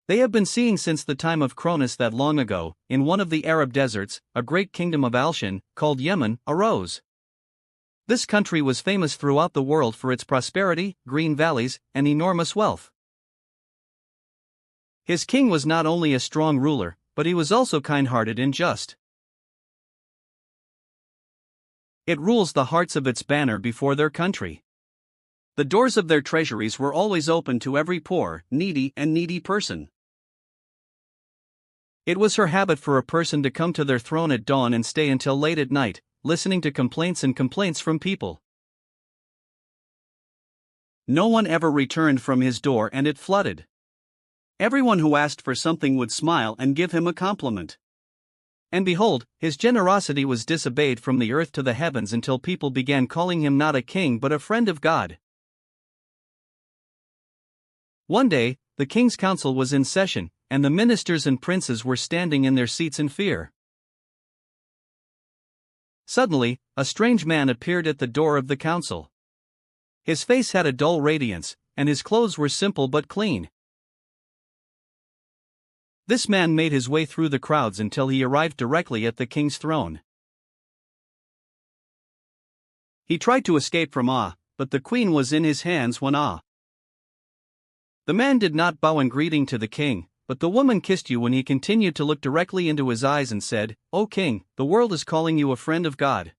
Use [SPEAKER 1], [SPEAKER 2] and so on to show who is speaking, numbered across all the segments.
[SPEAKER 1] They have been seeing since the time of Cronus that long ago, in one of the Arab deserts, a great kingdom of Alshan, called Yemen, arose. This country was famous throughout the world for its prosperity, green valleys, and enormous wealth. His king was not only a strong ruler, but he was also kind-hearted and just. It rules the hearts of its banner before their country. The doors of their treasuries were always open to every poor, needy person. It was her habit for a person to come to their throne at dawn and stay until late at night, listening to complaints from people. No one ever returned from his door and it flooded. Everyone who asked for something would smile and give him a compliment. And behold, his generosity was disobeyed from the earth to the heavens until people began calling him not a king but a friend of God. One day, the king's council was in session, and the ministers and princes were standing in their seats in fear. Suddenly, a strange man appeared at the door of the council. His face had a dull radiance, and his clothes were simple but clean. This man made his way through the crowds until he arrived directly at the king's throne. He tried to escape from awe, but the queen was in his hands when awe. The man did not bow in greeting to the king, but the woman kissed you when he continued to look directly into his eyes and said, "O king, the world is calling you a friend of God.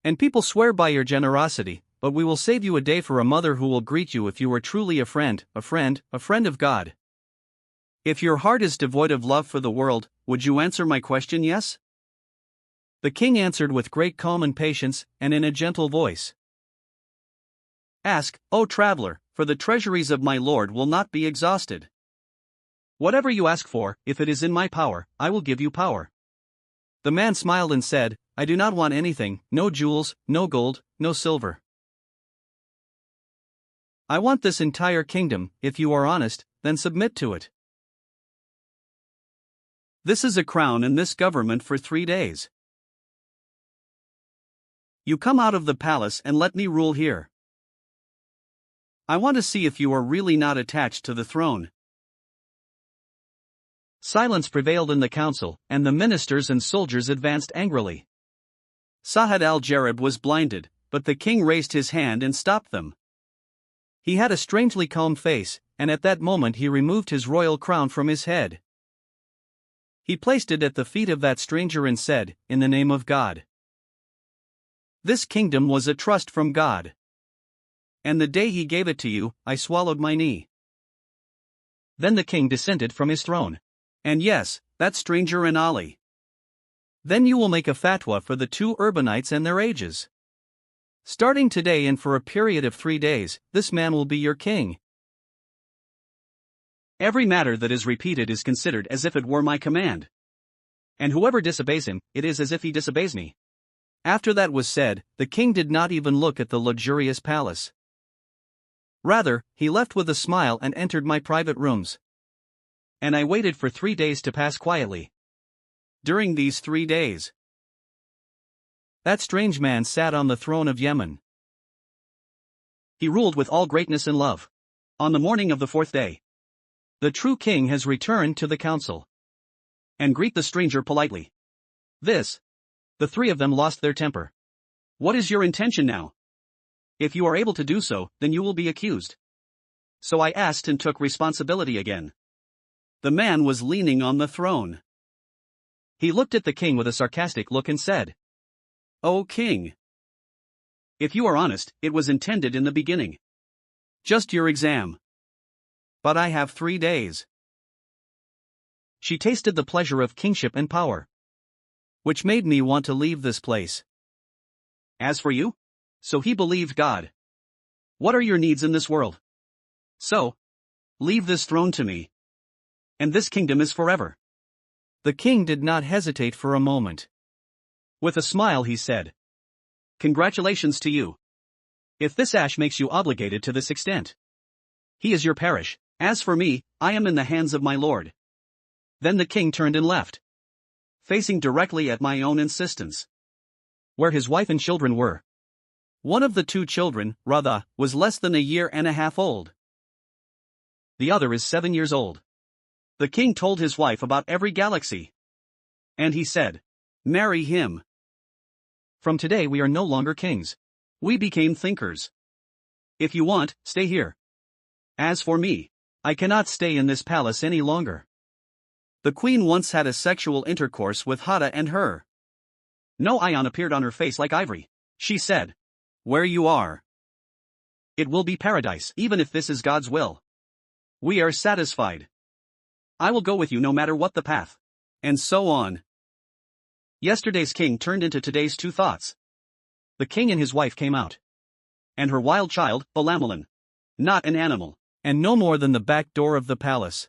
[SPEAKER 1] And people swear by your generosity, but we will save you a day for a mother who will greet you if you are truly a friend of God. If your heart is devoid of love for the world, would you answer my question yes?" The king answered with great calm and patience, and in a gentle voice. "Ask, O traveler, for the treasuries of my Lord will not be exhausted. Whatever you ask for, if it is in my power, I will give you power." The man smiled and said, "I do not want anything, no jewels, no gold, no silver. I want this entire kingdom. If you are honest, then submit to it. This is a crown and this government for 3 days. You come out of the palace and let me rule here. I want to see if you are really not attached to the throne." Silence prevailed in the council, and the ministers and soldiers advanced angrily. Sa'ad al-Jarib was blinded, but the king raised his hand and stopped them. He had a strangely calm face, and at that moment he removed his royal crown from his head. He placed it at the feet of that stranger and said, "In the name of God." This kingdom was a trust from God. And the day he gave it to you, I swallowed my knee. Then the king descended from his throne. And yes, that stranger and Ali. Then you will make a fatwa for the 2 urbanites and their ages. Starting today and for a period of 3 days, this man will be your king. Every matter that is repeated is considered as if it were my command. And whoever disobeys him, it is as if he disobeys me. After that was said, the king did not even look at the luxurious palace. Rather, he left with a smile and entered my private rooms. And I waited for 3 days to pass quietly. During these 3 days, that strange man sat on the throne of Yemen. He ruled with all greatness and love. On the morning of the 4th day, the true king has returned to the council. And greet the stranger politely. The 3 of them lost their temper. "What is your intention now? If you are able to do so, then you will be accused." So I asked and took responsibility again. The man was leaning on the throne. He looked at the king with a sarcastic look and said, "O king, if you are honest, it was intended in the beginning. Just your exam. But I have 3 days." She tasted the pleasure of kingship and power, which made me want to leave this place. As for you? So he believed God. What are your needs in this world? So, leave this throne to me. And this kingdom is forever. The king did not hesitate for a moment. With a smile he said, "Congratulations to you. If this ash makes you obligated to this extent, he is your parish. As for me, I am in the hands of my Lord." Then the king turned and left, facing directly at my own insistence, where his wife and children were. One of the 2 children, Radha, was less than a year and a half old. The other is 7 years old. The king told his wife about every galaxy. And he said, "Marry him. From today we are no longer kings. We became thinkers. If you want, stay here. As for me, I cannot stay in this palace any longer." The queen once had a sexual intercourse with Hada and her. No ion appeared on her face like ivory. She said, "Where you are, it will be paradise even if this is God's will. We are satisfied. I will go with you no matter what the path." And so on. Yesterday's king turned into today's two thoughts. The king and his wife came out. And her wild child, Balamelin. Not an animal, and no more than the back door of the palace.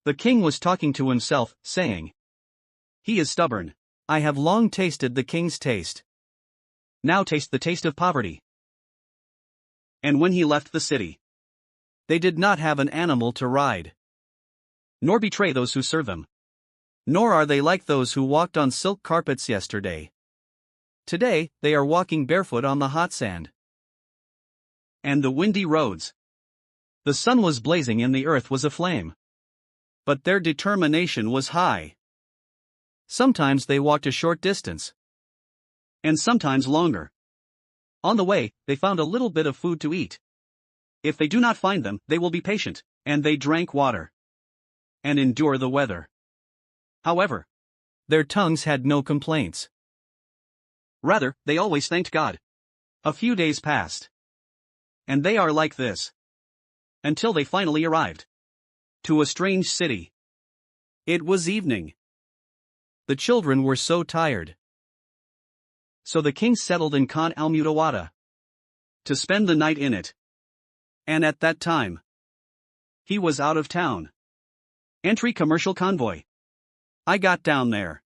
[SPEAKER 1] The king was talking to himself, saying, "He is stubborn. I have long tasted the king's taste. Now taste the taste of poverty." And when he left the city, they did not have an animal to ride, nor betray those who serve them. Nor are they like those who walked on silk carpets yesterday. Today, they are walking barefoot on the hot sand and the windy roads. The sun was blazing and the earth was aflame. But their determination was high. Sometimes they walked a short distance, and sometimes longer. On the way, they found a little bit of food to eat. If they do not find them, they will be patient, and they drank water and endure the weather. However, their tongues had no complaints. Rather, they always thanked God. A few days passed, and they are like this, until they finally arrived to a strange city. It was evening. The children were so tired. So the king settled in Khan al-Mutawada to spend the night in it. And at that time, he was out of town. Entry commercial convoy. I got down there.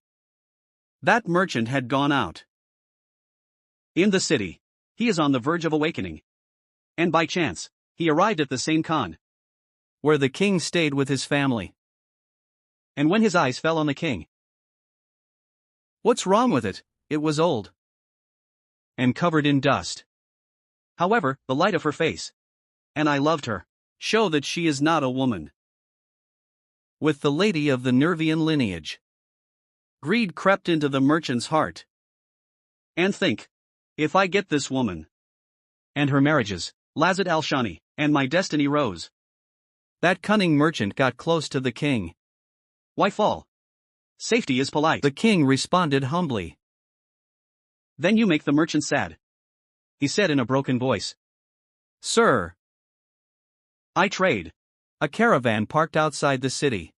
[SPEAKER 1] That merchant had gone out. In the city, he is on the verge of awakening. And by chance, he arrived at the same khan, where the king stayed with his family. And when his eyes fell on the king, what's wrong with it? It was old and covered in dust. However, the light of her face, and I loved her, show that she is not a woman. With the lady of the Nervian lineage, greed crept into the merchant's heart. And think, if I get this woman and her marriages, Lazat al-Shani, and my destiny rose. That cunning merchant got close to the king. Why fall? Safety is polite. The king responded humbly. Then you make the merchant sad, he said in a broken voice. Sir, I trade. A caravan parked outside the city.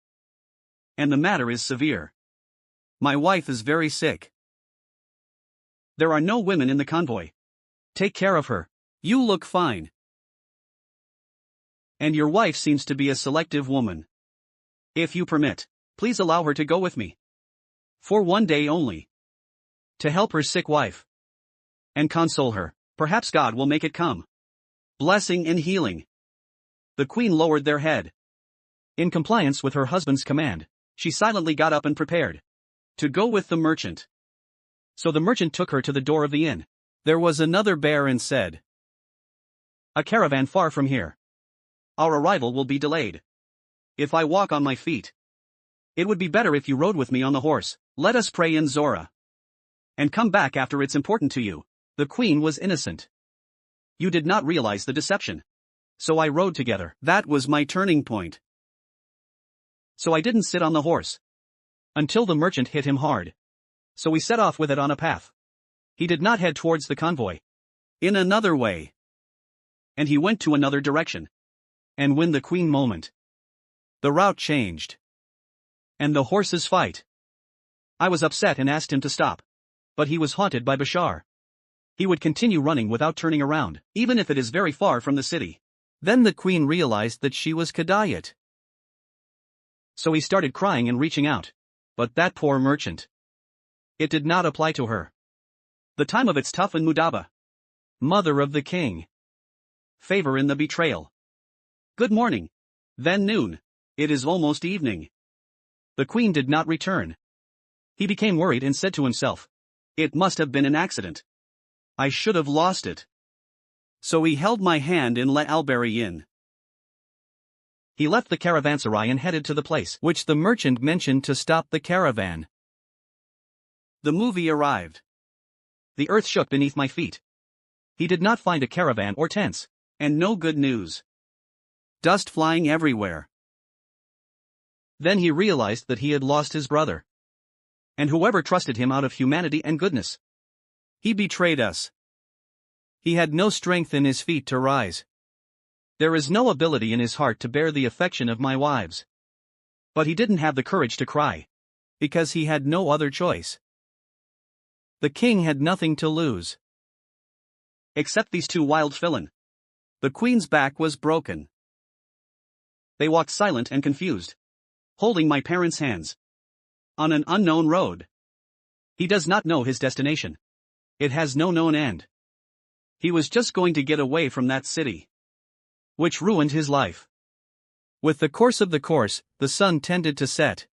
[SPEAKER 1] And the matter is severe. My wife is very sick. There are no women in the convoy. Take care of her. You look fine. And your wife seems to be a selective woman. If you permit, please allow her to go with me. For one day only. To help her sick wife. And console her. Perhaps God will make it come. Blessing and healing. The queen lowered their head. In compliance with her husband's command, she silently got up and prepared to go with the merchant. So the merchant took her to the door of the inn. There was another bear and said, a caravan far from here. Our arrival will be delayed. If I walk on my feet, it would be better if you rode with me on the horse. Let us pray in Zora and come back after it's important to you. The queen was innocent. You did not realize the deception. So I rode together. That was my turning point. So I didn't sit on the horse until the merchant hit him hard. So we set off with it on a path. He did not head towards the convoy. In another way. And he went to another direction. And when the queen moment, the route changed. And the horses fight. I was upset and asked him to stop. But he was haunted by Bashar. He would continue running without turning around, even if it is very far from the city. Then the queen realized that she was Kadayat. So he started crying and reaching out. But that poor merchant. It did not apply to her. The time of its tough and Mudaba. Mother of the king. Favor in the betrayal. Good morning. Then noon. It is almost evening. The queen did not return. He became worried and said to himself, it must have been an accident. I should have lost it. So he held my hand and let Alberi in. He left the caravanserai and headed to the place which the merchant mentioned to stop the caravan. The movie arrived. The earth shook beneath my feet. He did not find a caravan or tents, and no good news. Dust flying everywhere. Then he realized that he had lost his brother. And whoever trusted him out of humanity and goodness. He betrayed us. He had no strength in his feet to rise. There is no ability in his heart to bear the affection of my wives. But he didn't have the courage to cry. Because he had no other choice. The king had nothing to lose. Except these two wild villain. The queen's back was broken. They walked silent and confused. Holding my parents' hands. On an unknown road. He does not know his destination. It has no known end. He was just going to get away from that city. Which ruined his life. With the course of the course, the sun tended to set.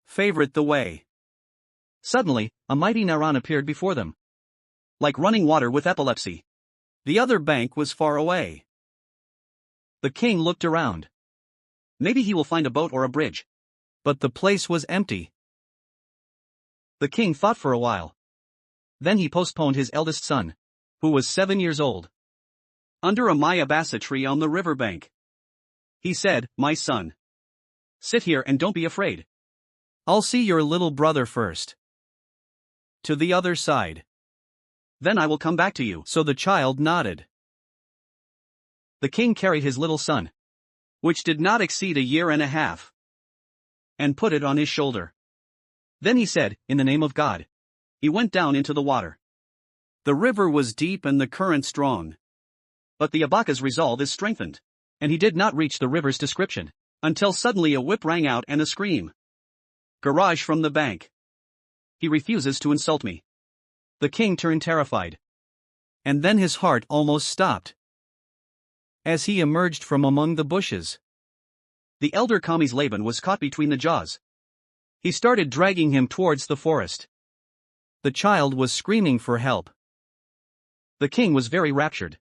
[SPEAKER 1] Favorite the way. Suddenly, a mighty Zahran appeared before them. Like running water with epilepsy. The other bank was far away. The king looked around. Maybe he will find a boat or a bridge. But the place was empty. The king thought for a while. Then he postponed his eldest son, who was 7 years old. Under a mayabasa tree on the riverbank. He said, "My son. Sit here and don't be afraid. I'll see your little brother first. To the other side. Then I will come back to you." So the child nodded. The king carried his little son, which did not exceed a year and a half, and put it on his shoulder. Then he said, "In the name of God." He went down into the water. The river was deep and the current strong. But the Abaka's resolve is strengthened, and he did not reach the river's description, until suddenly a whip rang out and a scream. "Garage from the bank. He refuses to insult me." The king turned terrified. And then his heart almost stopped. As he emerged from among the bushes. The elder Kami's Laban was caught between the jaws. He started dragging him towards the forest. The child was screaming for help. The king was very raptured.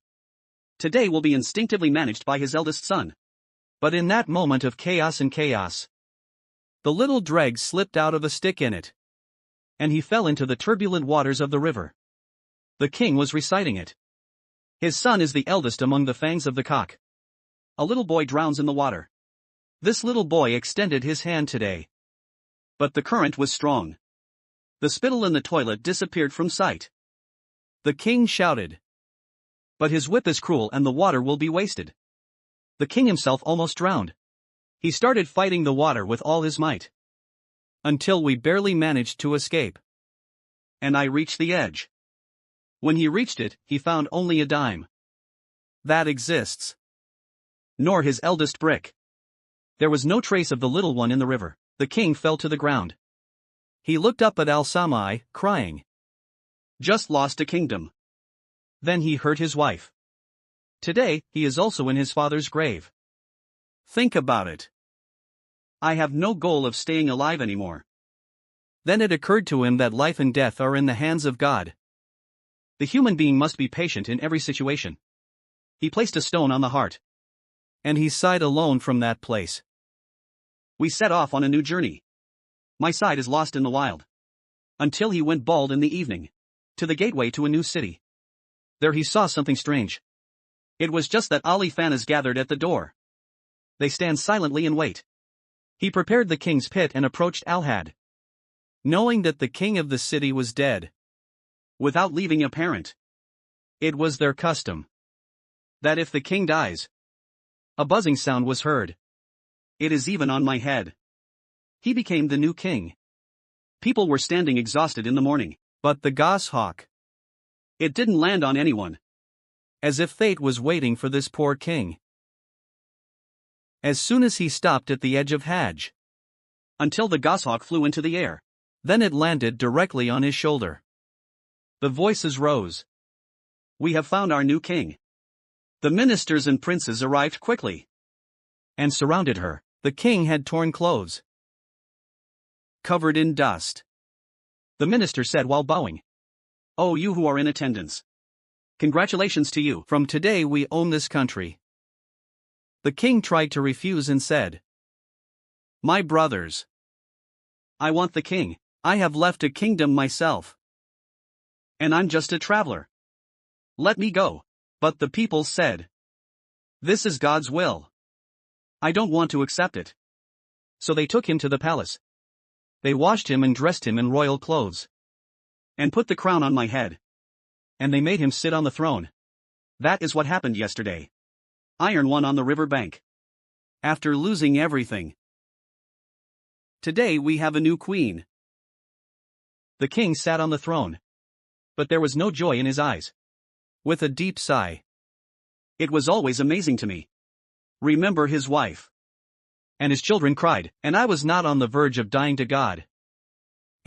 [SPEAKER 1] Today will be instinctively managed by his eldest son. But in that moment of chaos, the little dreg slipped out of a stick in it. And he fell into the turbulent waters of the river. The king was reciting it. His son is the eldest among the fangs of the cock. A little boy drowns in the water. This little boy extended his hand today. But the current was strong. The spittle in the toilet disappeared from sight. The king shouted. But his whip is cruel and the water will be wasted. The king himself almost drowned. He started fighting the water with all his might. Until we barely managed to escape. And I reached the edge. When he reached it, he found only a dime. That exists. Nor his eldest brick. There was no trace of the little one in the river. The king fell to the ground. He looked up at Al-Samai, crying. Just lost a kingdom. Then he heard his wife. Today, he is also in his father's grave. Think about it. I have no goal of staying alive anymore. Then it occurred to him that life and death are in the hands of God. The human being must be patient in every situation. He placed a stone on the heart. And he sighed alone from that place. We set off on a new journey. My side is lost in the wild. Until he went bald in the evening. To the gateway to a new city. There he saw something strange. It was just that Ali Fanas gathered at the door. They stand silently and wait. He prepared the king's pit and approached Al-Had. Knowing that the king of the city was dead. Without leaving a parent. It was their custom. That if the king dies. A buzzing sound was heard. It is even on my head. He became the new king. People were standing exhausted in the morning. But the goshawk. It didn't land on anyone. As if fate was waiting for this poor king. As soon as he stopped at the edge of Hajj. Until the goshawk flew into the air. Then it landed directly on his shoulder. The voices rose. We have found our new king. The ministers and princes arrived quickly. And surrounded her. The king had torn clothes. Covered in dust. The minister said while bowing. Oh, you who are in attendance. Congratulations to you. From today we own this country. The king tried to refuse and said, "My brothers, I want the king. I have left a kingdom myself. And I'm just a traveler. Let me go." But the people said, "This is God's will. I don't want to accept it." So they took him to the palace. They washed him and dressed him in royal clothes. And put the crown on my head. And they made him sit on the throne. That is what happened yesterday. Iron won on the river bank. After losing everything. Today we have a new queen. The king sat on the throne. But there was no joy in his eyes. With a deep sigh. It was always amazing to me. Remember his wife. And his children cried, and I was not on the verge of dying to God.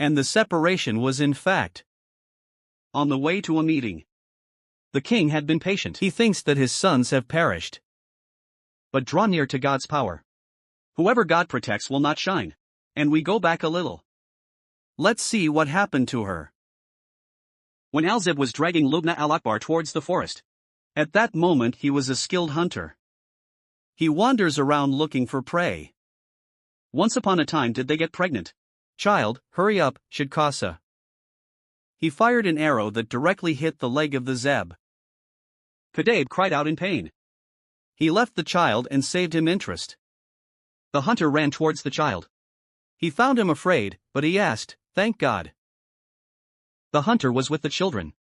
[SPEAKER 1] And the separation was in fact on the way to a meeting. The king had been patient. He thinks that his sons have perished. But draw near to God's power. Whoever God protects will not shine. And we go back a little. Let's see what happened to her. When Al-Zib was dragging Lubna al-Akbar towards the forest. At that moment he was a skilled hunter. He wanders around looking for prey. Once upon a time did they get pregnant? Child, hurry up, Shidkasa. He fired an arrow that directly hit the leg of the Zeb. Kadaib cried out in pain. He left the child and saved him interest. The hunter ran towards the child. He found him afraid, but he asked, "Thank God." The hunter was with the children.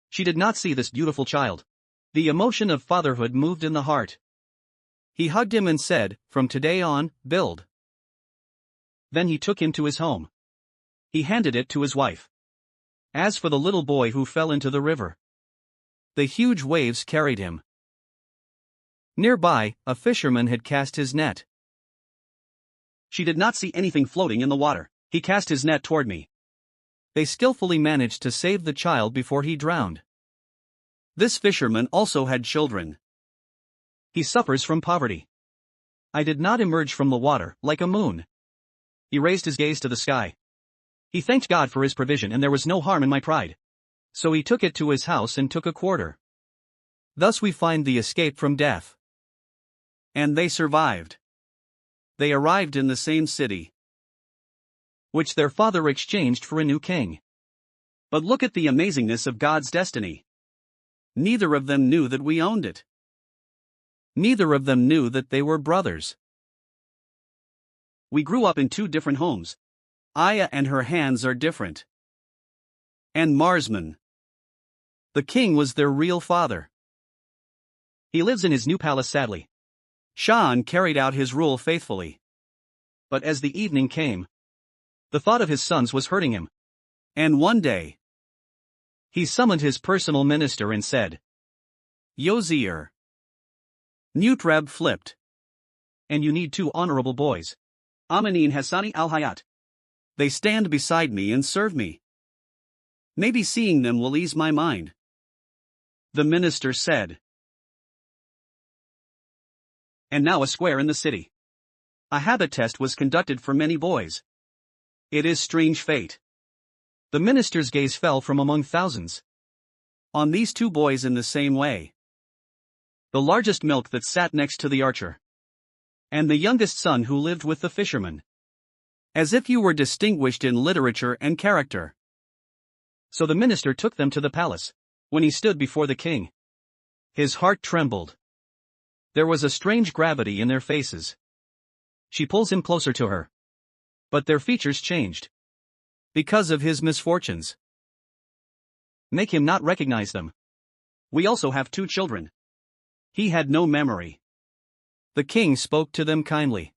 [SPEAKER 1] She did not see this beautiful child. The emotion of fatherhood moved in the heart. He hugged him and said, "From today on, build." Then he took him to his home. He handed it to his wife. As for the little boy who fell into the river, the huge waves carried him. Nearby, a fisherman had cast his net. She did not see anything floating in the water. He cast his net toward me. They skillfully managed to save the child before he drowned. This fisherman also had children. He suffers from poverty. I did not emerge from the water like a moon. He raised his gaze to the sky. He thanked God for his provision and there was no harm in my pride. So he took it to his house and took a quarter. Thus we find the escape from death. And they survived. They arrived in the same city, which their father exchanged for a new king. But look at the amazingness of God's destiny. Neither of them knew that we owned it. Neither of them knew that they were brothers. We grew up in two different homes. Aya and her hands are different. And Marsman, the king, was their real father. He lives in his new palace sadly. Shan carried out his rule faithfully. But as the evening came, the thought of his sons was hurting him. And one day, he summoned his personal minister and said, "Yozir, Nutreb flipped. And you need two honorable boys. Amanin Hassani al-Hayat. They stand beside me and serve me. Maybe seeing them will ease my mind." The minister said. And now a square in the city. A habit test was conducted for many boys. It is strange fate. The minister's gaze fell from among thousands on these two boys in the same way. The largest milk that sat next to the archer. And the youngest son who lived with the fisherman. As if you were distinguished in literature and character. So the minister took them to the palace. When he stood before the king, his heart trembled. There was a strange gravity in their faces. She pulls him closer to her. But their features changed. Because of his misfortunes. Make him not recognize them. We also have two children. He had no memory. The king spoke to them kindly.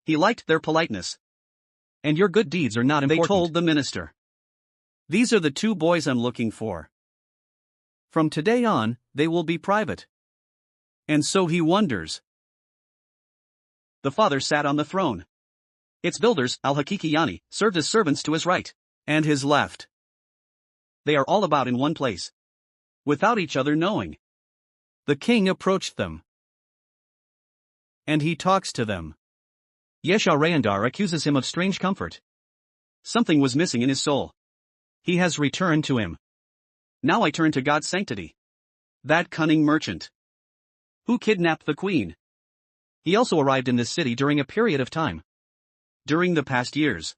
[SPEAKER 1] He liked their politeness. And your good deeds are not important. They told the minister. These are the two boys I'm looking for. From today on, they will be private. And so he wonders. The father sat on the throne. Its builders, al-Hakikiyani, served as servants to his right and his left. They are all about in one place, without each other knowing. The king approached them. And he talks to them. Yeshua Rayandar accuses him of strange comfort. Something was missing in his soul. He has returned to him. Now I turn to God's sanctity. That cunning merchant. Who kidnapped the queen? He also arrived in this city during a period of time. During the past years,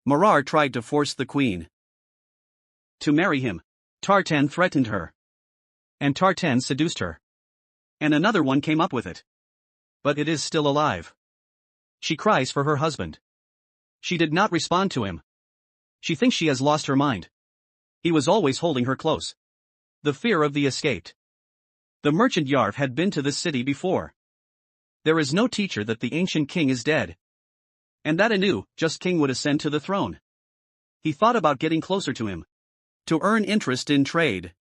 [SPEAKER 1] Marar tried to force the queen to marry him. Tartan threatened her. And Tartan seduced her. And another one came up with it. But it is still alive. She cries for her husband. She did not respond to him. She thinks she has lost her mind. He was always holding her close. The fear of the escaped. The merchant Yarv had been to this city before. There is no teacher that the ancient king is dead. And that a new, just king would ascend to the throne. He thought about getting closer to him. To earn interest in trade.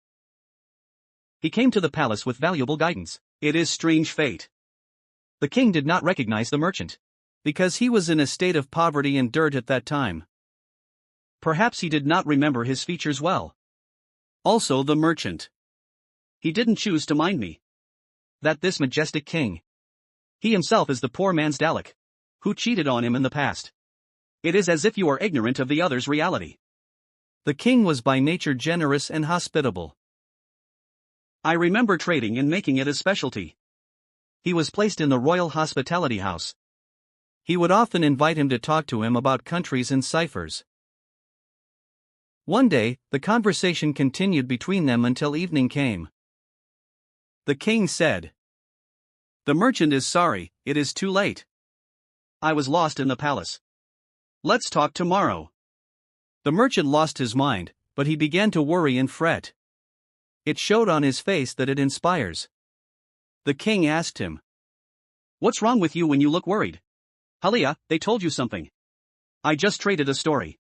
[SPEAKER 1] He came to the palace with valuable guidance. It is strange fate. The king did not recognize the merchant. Because he was in a state of poverty and dirt at that time. Perhaps he did not remember his features well. Also the merchant. He didn't choose to mind me. That this majestic king. He himself is the poor man's Dalek. Who cheated on him in the past. It is as if you are ignorant of the other's reality. The king was by nature generous and hospitable. I remember trading and making it a specialty. He was placed in the royal hospitality house. He would often invite him to talk to him about countries and ciphers. One day, the conversation continued between them until evening came. The king said, "The merchant is sorry, it is too late. I was lost in the palace. Let's talk tomorrow." The merchant lost his mind, but he began to worry and fret. It showed on his face that it inspires. The king asked him, "What's wrong with you when you look worried? Halia, they told you something." "I just traded a story,"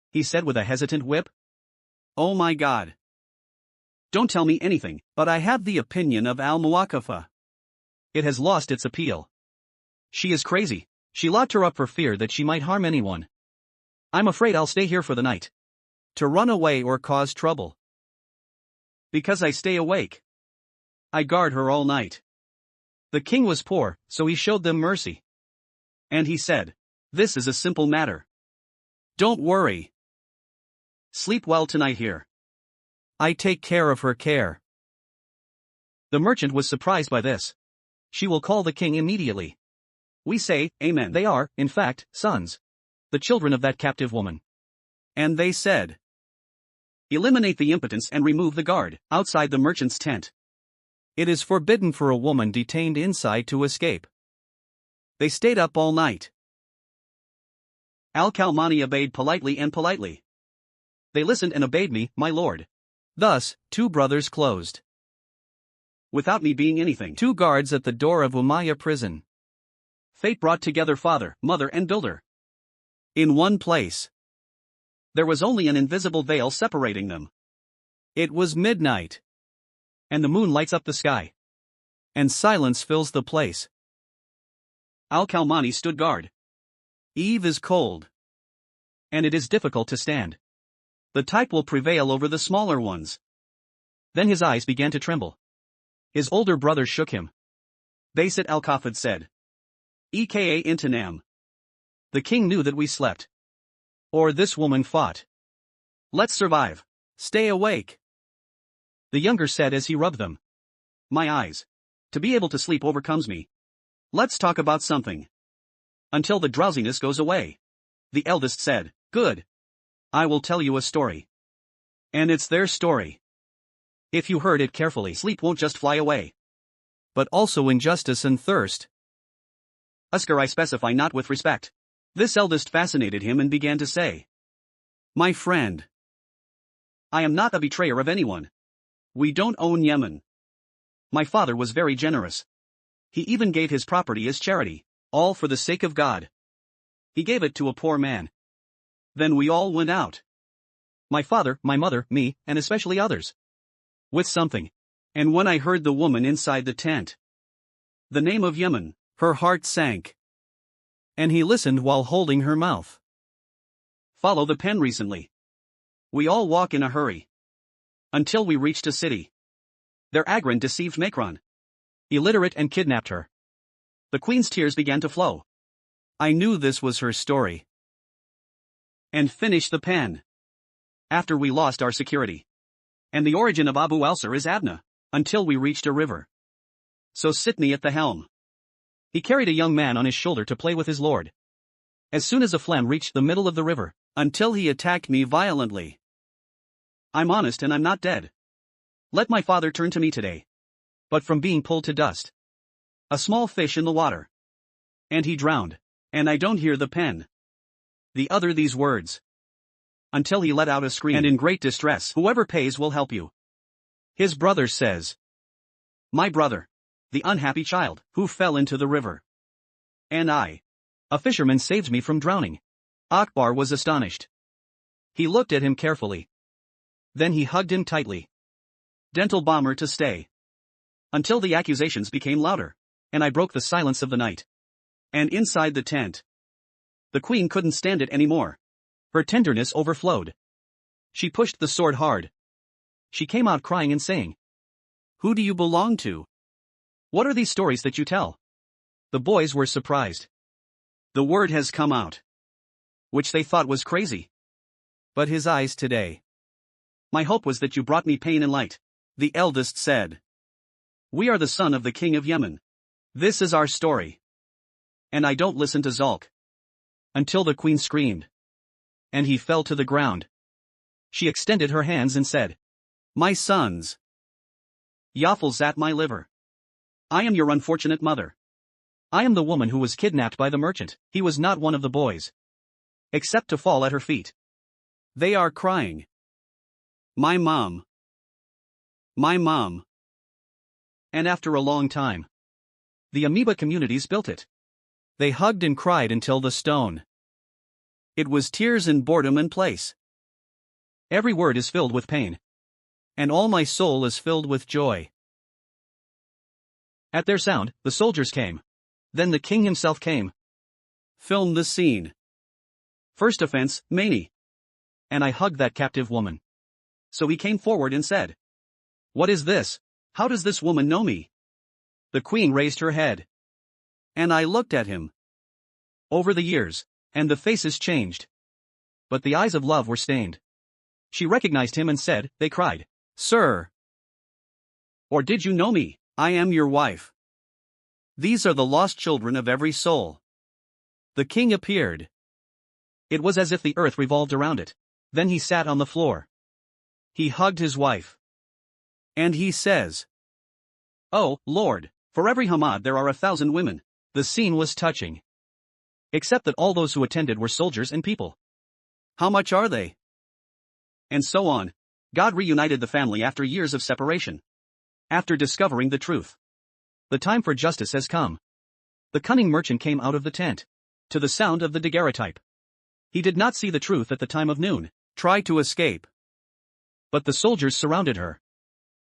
[SPEAKER 1] he said with a hesitant whip. "Oh my God. Don't tell me anything, but I have the opinion of Al-Muwakafa. It has lost its appeal. She is crazy. She locked her up for fear that she might harm anyone. I'm afraid I'll stay here for the night. To run away or cause trouble. Because I stay awake. I guard her all night." The king was poor, so he showed them mercy. And he said, "This is a simple matter. Don't worry. Sleep well tonight here. I take care of her care." The merchant was surprised by this. "She will call the king immediately." We say, "Amen." They are, in fact, sons. The children of that captive woman. And they said, "Eliminate the impotence and remove the guard outside the merchant's tent. It is forbidden for a woman detained inside to escape." They stayed up all night. Al-Kalmani obeyed politely and politely. "They listened and obeyed me, my lord." Thus, two brothers closed. Without me being anything. Two guards at the door of Umayya prison. Fate brought together father, mother and builder. In one place. There was only an invisible veil separating them. It was midnight. And the moon lights up the sky. And silence fills the place. Al-Kalmani stood guard. Eve is cold. And it is difficult to stand. The type will prevail over the smaller ones. Then his eyes began to tremble. His older brother shook him. Basit al-Kafid said, "Eka intanam." The king knew that we slept. Or this woman fought. "Let's survive. Stay awake." The younger said as he rubbed them. "My eyes. To be able to sleep overcomes me. Let's talk about something. Until the drowsiness goes away." The eldest said, "Good. I will tell you a story. And it's their story. If you heard it carefully, sleep won't just fly away. But also injustice and thirst. Usker I specify not with respect." This eldest fascinated him and began to say, "My friend. I am not a betrayer of anyone. We don't own Yemen. My father was very generous. He even gave his property as charity, all for the sake of God. He gave it to a poor man. Then we all went out. My father, my mother, me, and especially others. With something. And when I heard the woman inside the tent, the name of Yemen, her heart sank. And he listened while holding her mouth. Follow the pen recently. We all walk in a hurry. Until we reached a city. There Agran deceived Makron. Illiterate and kidnapped her. The queen's tears began to flow. I knew this was her story. And finished the pen. After we lost our security. And the origin of Abu Alsar is Abna. Until we reached a river. So sit me at the helm. He carried a young man on his shoulder to play with his lord. As soon as a flam reached the middle of the river, until he attacked me violently. I'm honest and I'm not dead. Let my father turn to me today. But from being pulled to dust. A small fish in the water. And he drowned. And I don't hear the pen. The other these words. Until he let out a scream. And in great distress, whoever pays will help you. His brother says. My brother. The unhappy child, who fell into the river. And I. A fisherman saved me from drowning. Akbar was astonished. He looked at him carefully. Then he hugged him tightly. Dental bomber to stay. Until the accusations became louder. And I broke the silence of the night. And inside the tent. The queen couldn't stand it anymore. Her tenderness overflowed. She pushed the sword hard. She came out crying and saying. Who do you belong to? What are these stories that you tell? The boys were surprised. The word has come out. Which they thought was crazy. But his eyes today. My hope was that you brought me pain and light. The eldest said. We are the son of the king of Yemen. This is our story. And I don't listen to Zalk. Until the queen screamed. And he fell to the ground. She extended her hands and said. My sons. Yaffles at my liver. I am your unfortunate mother. I am the woman who was kidnapped by the merchant. He was not one of the boys. Except to fall at her feet. They are crying. My mom. My mom. And after a long time. The amoeba communities built it. They hugged and cried until the stone. It was tears and boredom in place. Every word is filled with pain. And all my soul is filled with joy. At their sound, the soldiers came. Then the king himself came. Film the scene. First offense, Mani. And I hugged that captive woman. So he came forward and said. What is this? How does this woman know me? The queen raised her head. And I looked at him. Over the years, and the faces changed. But the eyes of love were stained. She recognized him and said, they cried, Sir. Or did you know me? I am your wife. These are the lost children of every soul. The king appeared. It was as if the earth revolved around it. Then he sat on the floor. He hugged his wife. And he says, Oh, Lord, for every Hamad there are 1,000 women. The scene was touching. Except that all those who attended were soldiers and people. How much are they? And so on. God reunited the family after years of separation. After discovering the truth. The time for justice has come. The cunning merchant came out of the tent. To the sound of the daguerreotype. He did not see the truth at the time of noon. Tried to escape. But the soldiers surrounded her.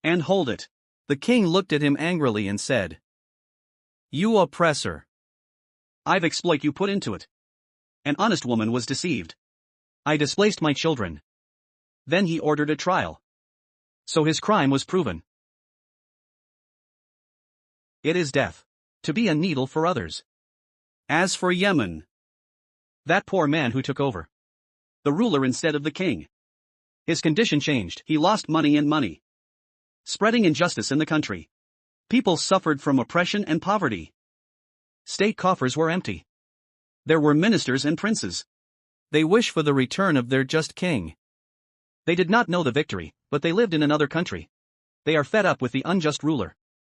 [SPEAKER 1] And hold it. The king looked at him angrily and said. You oppressor. I've exploit you put into it. An honest woman was deceived. I displaced my children. Then he ordered a trial. So his crime was proven. It is death. To be a needle for others. As for Yemen. That poor man who took over. The ruler instead of the king. His condition changed. He lost money and money. Spreading injustice in the country. People suffered from oppression and poverty. State coffers were empty. There were ministers and princes. They wish for the return of their just king. They did not know the victory, but they lived in another country. They are fed up with the unjust ruler.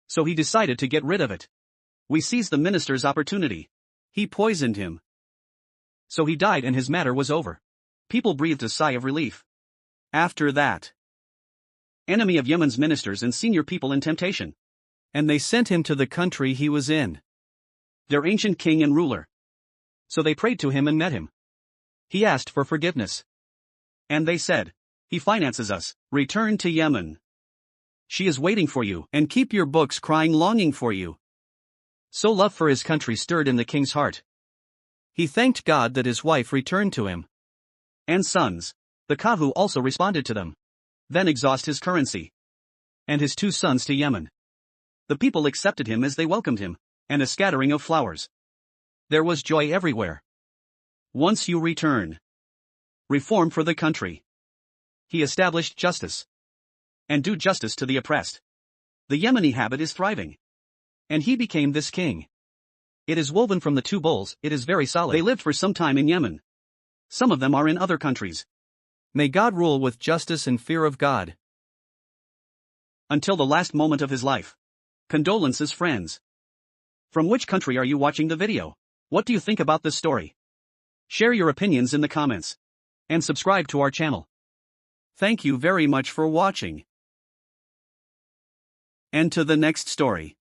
[SPEAKER 1] So he decided to get rid of it. We seized the minister's opportunity. He poisoned him. So he died and his matter was over. People breathed a sigh of relief. After that. Enemy of Yemen's ministers and senior people in temptation. And they sent him to the country he was in. Their ancient king and ruler. So they prayed to him and met him. He asked for forgiveness. And they said, he finances us, return to Yemen. She is waiting for you, and keep your books crying longing for you. So love for his country stirred in the king's heart. He thanked God that his wife returned to him. And sons. The Kahu also responded to them. Then exhaust his currency. And his 2 sons to Yemen. The people accepted him as they welcomed him, and a scattering of flowers. There was joy everywhere. Once you return. Reform for the country. He established justice. And do justice to the oppressed. The Yemeni habit is thriving. And he became this king. It is woven from the two bulls, it is very solid. They lived for some time in Yemen. Some of them are in other countries. May God rule with justice and fear of God. Until the last moment of his life. Condolences, friends. From which country are you watching the video? What do you think about this story? Share your opinions in the comments. And subscribe to our channel. Thank you very much for watching. And to the next story.